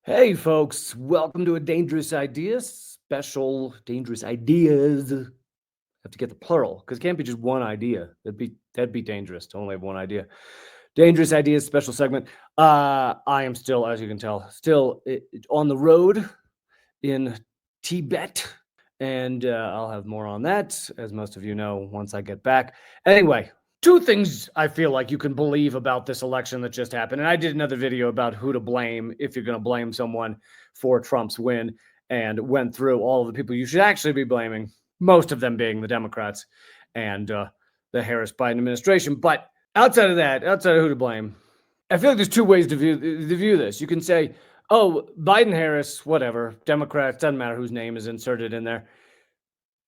Hey, folks, welcome to a Dangerous Ideas special. Dangerous Ideas. Have to get the plural because it can't be just one idea. That'd be dangerous to only have one idea. Dangerous Ideas special segment. I am still, as you can tell, still on the road in Tibet, and I'll have more on that, as most of you know, once I get back. Anyway, two things I feel like you can believe about this election that just happened. And I did another video about who to blame if you're going to blame someone for Trump's win, and went through all of the people you should actually be blaming, most of them being the Democrats and the Harris-Biden administration. But outside of that, outside of who to blame, I feel like there's two ways to view this. You can say, oh, Biden, Harris, whatever, Democrats, doesn't matter whose name is inserted in there.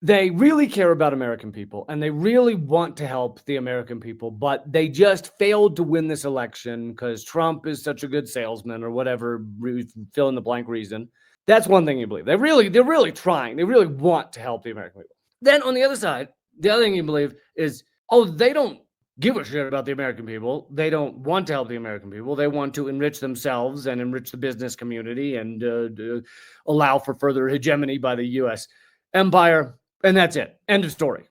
They really care about American people and they really want to help the American people, but they just failed to win this election because Trump is such a good salesman or whatever, fill in the blank reason. That's one thing you believe. They're really trying. They really want to help the American people. Then on the other side, the other thing you believe is, oh, they don't give a shit about the American people. They don't want to help the American people. They want to enrich themselves and enrich the business community and allow for further hegemony by the U.S. empire. And that's it. End of story.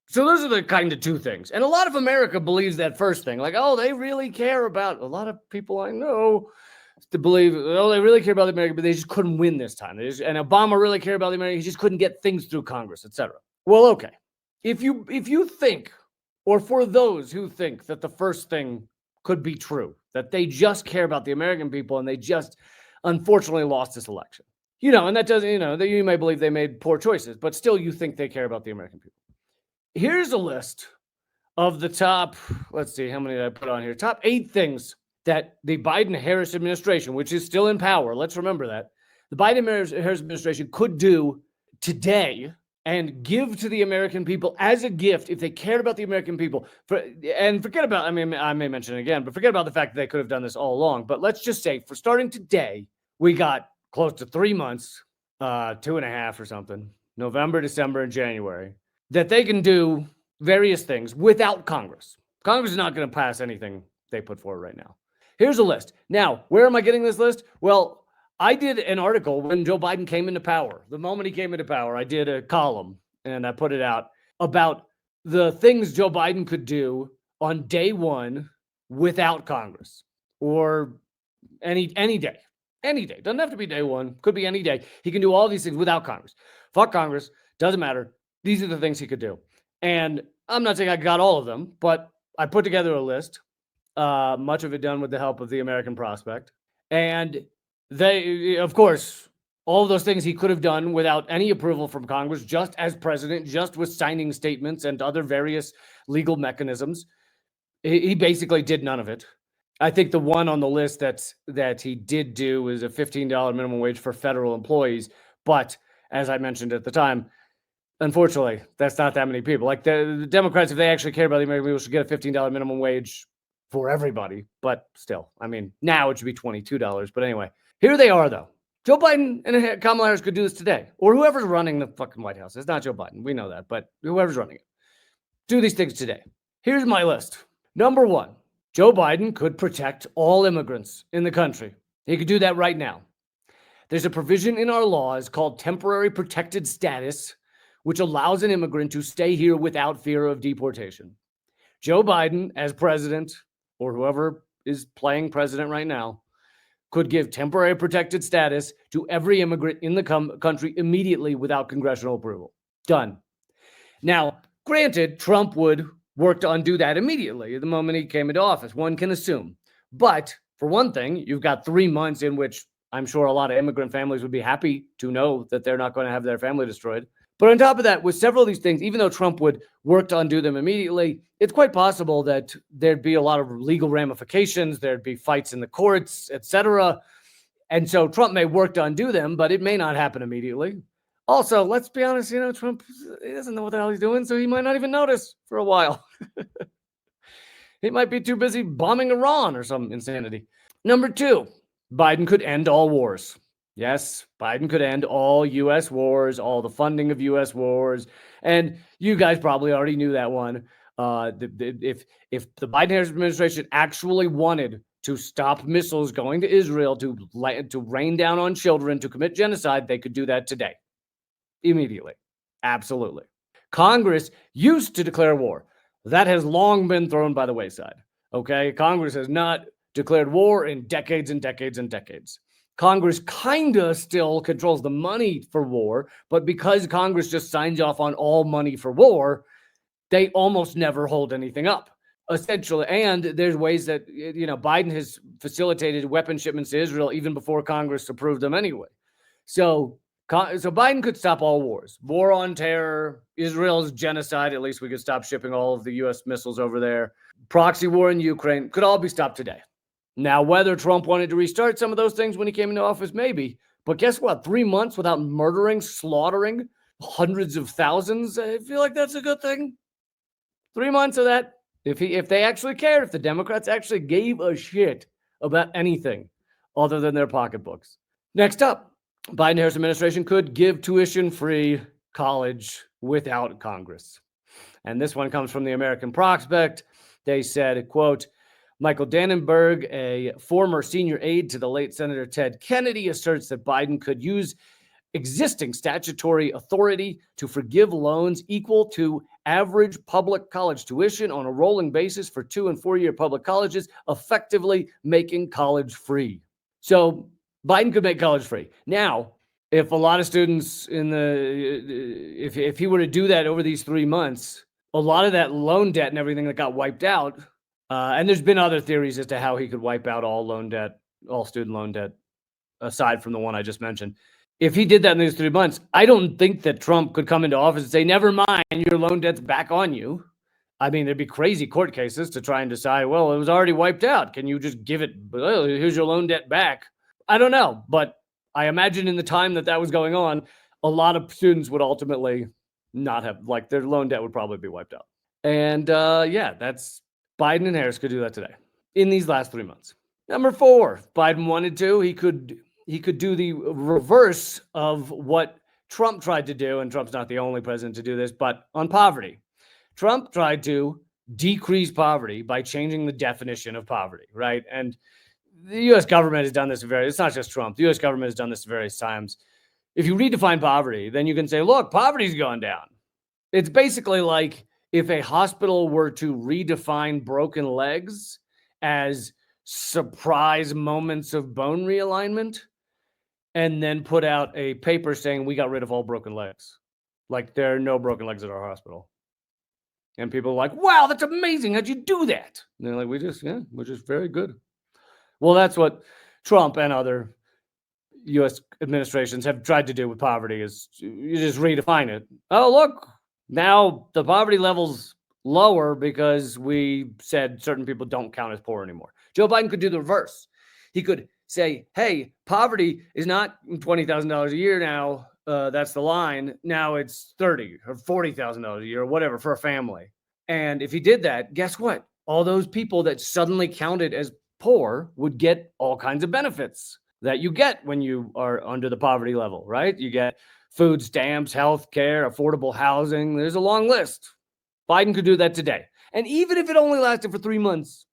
So those are the kind of two things. And a lot of America believes that first thing. Like, oh, they really care about, a lot of people I know to believe, oh, they really care about the American, but they just couldn't win this time. And Obama really cared about the American. He just couldn't get things through Congress, etc. Well, okay. If you think, or for those who think that the first thing could be true, that they just care about the American people and they just unfortunately lost this election, and that doesn't, that you may believe they made poor choices, but still you think they care about the American people. Here's a list of the top, let's see, how many did I put on here? Top 8 things that the Biden-Harris administration, which is still in power, let's remember that, the Biden-Harris administration could do today and give to the American people as a gift if they cared about the American people. And forget about, I may mention it again, but forget about the fact that they could have done this all along. But let's just say, for starting today, we got close to 3 months, 2.5 or something, November, December, and January, that they can do various things without Congress. Congress is not going to pass anything they put forward right now. Here's a list. Now, where am I getting this list? Well, I did an article when Joe Biden came into power. The moment he came into power, I did a column and I put it out about the things Joe Biden could do on day one without Congress, or any day. Any day. Doesn't have to be day one. Could be any day. He can do all these things without Congress. Fuck Congress. Doesn't matter. These are the things he could do. And I'm not saying I got all of them, but I put together a list, much of it done with the help of the American Prospect. And they, of course, all of those things he could have done without any approval from Congress, just as president, just with signing statements and other various legal mechanisms. He basically did none of it. I think the one on the list that he did do is a $15 minimum wage for federal employees. But as I mentioned at the time, unfortunately, that's not that many people. Like the Democrats, if they actually care about the American people, should get a $15 minimum wage for everybody. But still, now it should be $22. But anyway, here they are, though. Joe Biden and Kamala Harris could do this today, or whoever's running the fucking White House. It's not Joe Biden. We know that. But whoever's running it, do these things today. Here's my list. Number 1. Joe Biden could protect all immigrants in the country. He could do that right now. There's a provision in our laws called temporary protected status, which allows an immigrant to stay here without fear of deportation. Joe Biden, as president, or whoever is playing president right now, could give temporary protected status to every immigrant in the country immediately without congressional approval. Done. Now, granted, Trump would work to undo that immediately the moment he came into office, one can assume. But for one thing, you've got 3 months in which I'm sure a lot of immigrant families would be happy to know that they're not going to have their family destroyed. But on top of that, with several of these things, even though Trump would work to undo them immediately, it's quite possible that there'd be a lot of legal ramifications, there'd be fights in the courts, etc. And so Trump may work to undo them, but it may not happen immediately. Also, let's be honest, Trump, he doesn't know what the hell he's doing, so he might not even notice for a while. He might be too busy bombing Iran or some insanity. Number 2, Biden could end all wars. Yes, Biden could end all U.S. wars, all the funding of U.S. wars. And you guys probably already knew that one. If the Biden-Harris administration actually wanted to stop missiles going to Israel, to rain down on children, to commit genocide, they could do that today. Immediately. Absolutely. Congress used to declare war. That has long been thrown by the wayside. Okay? Congress has not declared war in decades and decades and decades. Congress kind of still controls the money for war, but because Congress just signs off on all money for war, they almost never hold anything up, essentially. And there's ways that, Biden has facilitated weapon shipments to Israel even before Congress approved them anyway. So Biden could stop all wars. War on terror, Israel's genocide, at least we could stop shipping all of the U.S. missiles over there. Proxy war in Ukraine could all be stopped today. Now, whether Trump wanted to restart some of those things when he came into office, maybe. But guess what? 3 months without murdering, slaughtering hundreds of thousands, I feel like that's a good thing. 3 months of that. If they actually cared, if the Democrats actually gave a shit about anything other than their pocketbooks. Next up, Biden-Harris administration could give tuition-free college without Congress. And this one comes from the American Prospect. They said, quote, Michael Dannenberg, a former senior aide to the late Senator Ted Kennedy, asserts that Biden could use existing statutory authority to forgive loans equal to average public college tuition on a rolling basis for 2- and 4-year public colleges, effectively making college free. So Biden could make college free. Now, if a lot of students if he were to do that over these 3 months, a lot of that loan debt and everything that got wiped out, and there's been other theories as to how he could wipe out all student loan debt, aside from the one I just mentioned. If he did that in these 3 months, I don't think that Trump could come into office and say, never mind, your loan debt's back on you. I mean, there'd be crazy court cases to try and decide, well, it was already wiped out. Can you just give it, well, here's your loan debt back? I don't know, but I imagine in the time that was going on, a lot of students would ultimately not have, their loan debt would probably be wiped out. And that's Biden and Harris could do that today in these last 3 months. Number 4, if Biden wanted to, he could do the reverse of what Trump tried to do, and Trump's not the only president to do this, but on poverty. Trump tried to decrease poverty by changing the definition of poverty, right? And the U.S. government has done this it's not just Trump. The U.S. government has done this various times. If you redefine poverty, then you can say, look, poverty's gone down. It's basically like if a hospital were to redefine broken legs as surprise moments of bone realignment and then put out a paper saying we got rid of all broken legs. Like there are no broken legs at our hospital. And people are like, wow, that's amazing. How'd you do that? And they're like, we're just very good. Well, that's what Trump and other U.S. administrations have tried to do with poverty is you just redefine it. Oh, look, now the poverty level's lower because we said certain people don't count as poor anymore. Joe Biden could do the reverse. He could say, hey, poverty is not $20,000 a year now. That's the line. Now it's $30,000 or $40,000 a year or whatever for a family. And if he did that, guess what? All those people that suddenly counted as poor would get all kinds of benefits that you get when you are under the poverty level, right? You get food stamps, health care, affordable housing. There's a long list. Biden could do that today. And even if it only lasted for 3 months,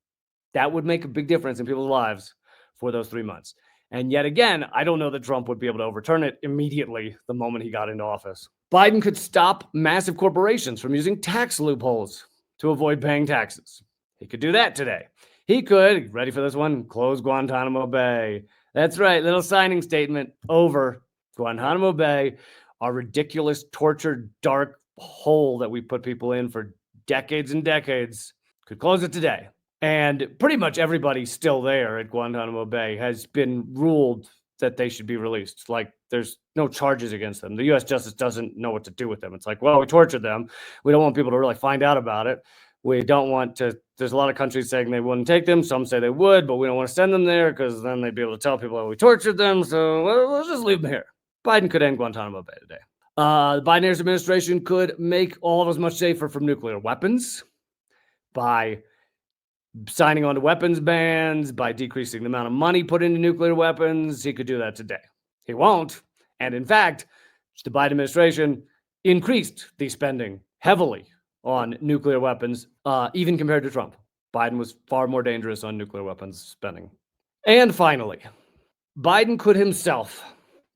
that would make a big difference in people's lives for those 3 months. And yet again, I don't know that Trump would be able to overturn it immediately the moment he got into office. Biden could stop massive corporations from using tax loopholes to avoid paying taxes. He could do that today. He could, ready for this one, close Guantanamo Bay. That's right, little signing statement over. Guantanamo Bay, our ridiculous, tortured, dark hole that we put people in for decades and decades, could close it today. And pretty much everybody still there at Guantanamo Bay has been ruled that they should be released. Like, there's no charges against them. The U.S. justice doesn't know what to do with them. It's like, well, we tortured them. We don't want people to really find out about it. We don't want to, there's a lot of countries saying they wouldn't take them. Some say they would, but we don't want to send them there because then they'd be able to tell people that we tortured them. So let's just leave them here. Biden could end Guantanamo Bay today. The Biden-Harris administration could make all of us much safer from nuclear weapons by signing on to weapons bans, by decreasing the amount of money put into nuclear weapons. He could do that today. He won't. And in fact, the Biden administration increased the spending heavily on nuclear weapons, even compared to Trump. Biden was far more dangerous on nuclear weapons spending. And finally, Biden could himself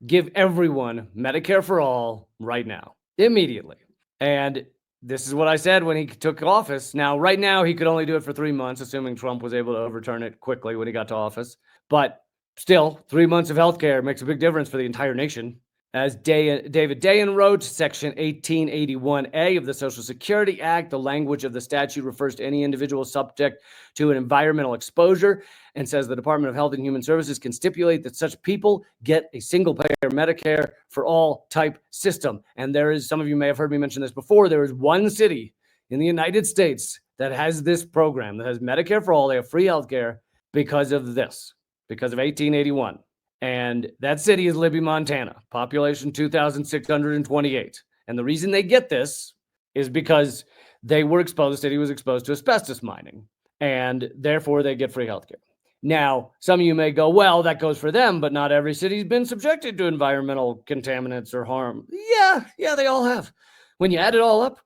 give everyone Medicare for all right now, immediately. And this is what I said when he took office. Now, right now, he could only do it for 3 months, assuming Trump was able to overturn it quickly when he got to office. But still, 3 months of healthcare makes a big difference for the entire nation. As David Dayen wrote, Section 1881A of the Social Security Act, the language of the statute refers to any individual subject to an environmental exposure and says the Department of Health and Human Services can stipulate that such people get a single-payer Medicare for all type system. And there is, some of you may have heard me mention this before, there is one city in the United States that has this program, that has Medicare for all. They have free healthcare because of this, because of 1881. And that city is Libby, Montana, population 2,628. And the reason they get this is because they were exposed, the city was exposed to asbestos mining, and therefore they get free healthcare. Now, some of you may go, well, that goes for them, but not every city's been subjected to environmental contaminants or harm. Yeah, they all have. When you add it all up,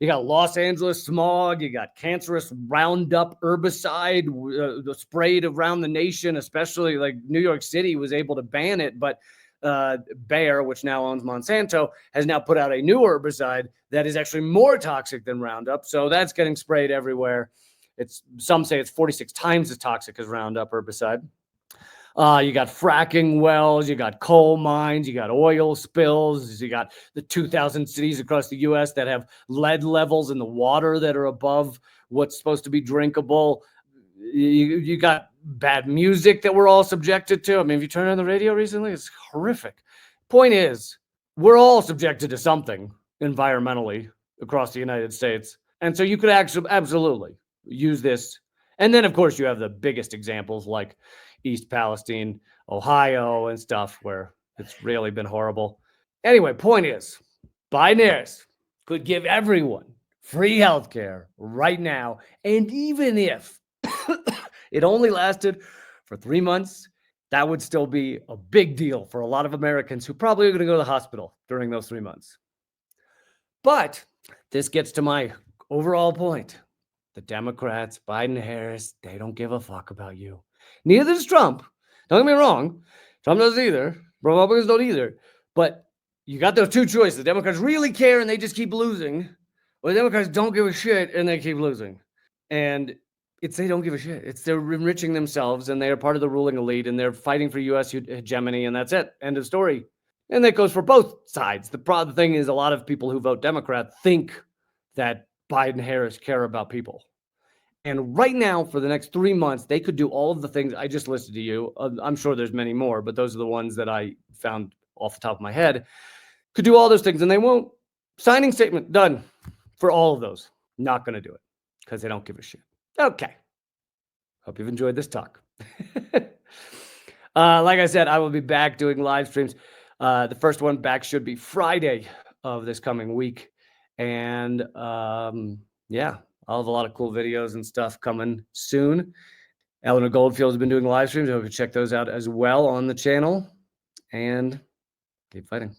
you got Los Angeles smog, you got cancerous Roundup herbicide sprayed around the nation, especially like New York City was able to ban it, but Bayer, which now owns Monsanto, has now put out a new herbicide that is actually more toxic than Roundup. So that's getting sprayed everywhere. Some say it's 46 times as toxic as Roundup herbicide. You got fracking wells, you got coal mines, you got oil spills, you got the 2,000 cities across the U.S. that have lead levels in the water that are above what's supposed to be drinkable. You got bad music that we're all subjected to. I mean, if you turn on the radio recently, it's horrific. Point is, we're all subjected to something environmentally across the United States. And so you could actually absolutely use this. And then, of course, you have the biggest examples like East Palestine, Ohio, and stuff where it's really been horrible. Anyway, point is, Biden could give everyone free healthcare right now. And even if it only lasted for 3 months, that would still be a big deal for a lot of Americans who probably are going to go to the hospital during those 3 months. But this gets to my overall point. The Democrats, Biden, Harris, they don't give a fuck about you. Neither does Trump. Don't get me wrong. Trump doesn't either. Republicans don't either. But you got those two choices. The Democrats really care and they just keep losing. Or the Democrats don't give a shit and they keep losing. And it's they don't give a shit. It's they're enriching themselves and they are part of the ruling elite and they're fighting for U.S. hegemony and that's it. End of story. And that goes for both sides. The thing is a lot of people who vote Democrat think that Biden, Harris care about people. And right now, for the next 3 months, they could do all of the things I just listed to you. I'm sure there's many more, but those are the ones that I found off the top of my head. Could do all those things, and they won't. Signing statement, done for all of those. Not going to do it because they don't give a shit. Okay. Hope you've enjoyed this talk. Like I said, I will be back doing live streams. The first one back should be Friday of this coming week. And yeah, I'll have a lot of cool videos and stuff coming soon. Eleanor Goldfield has been doing live streams. I hope you check those out as well on the channel. And keep fighting.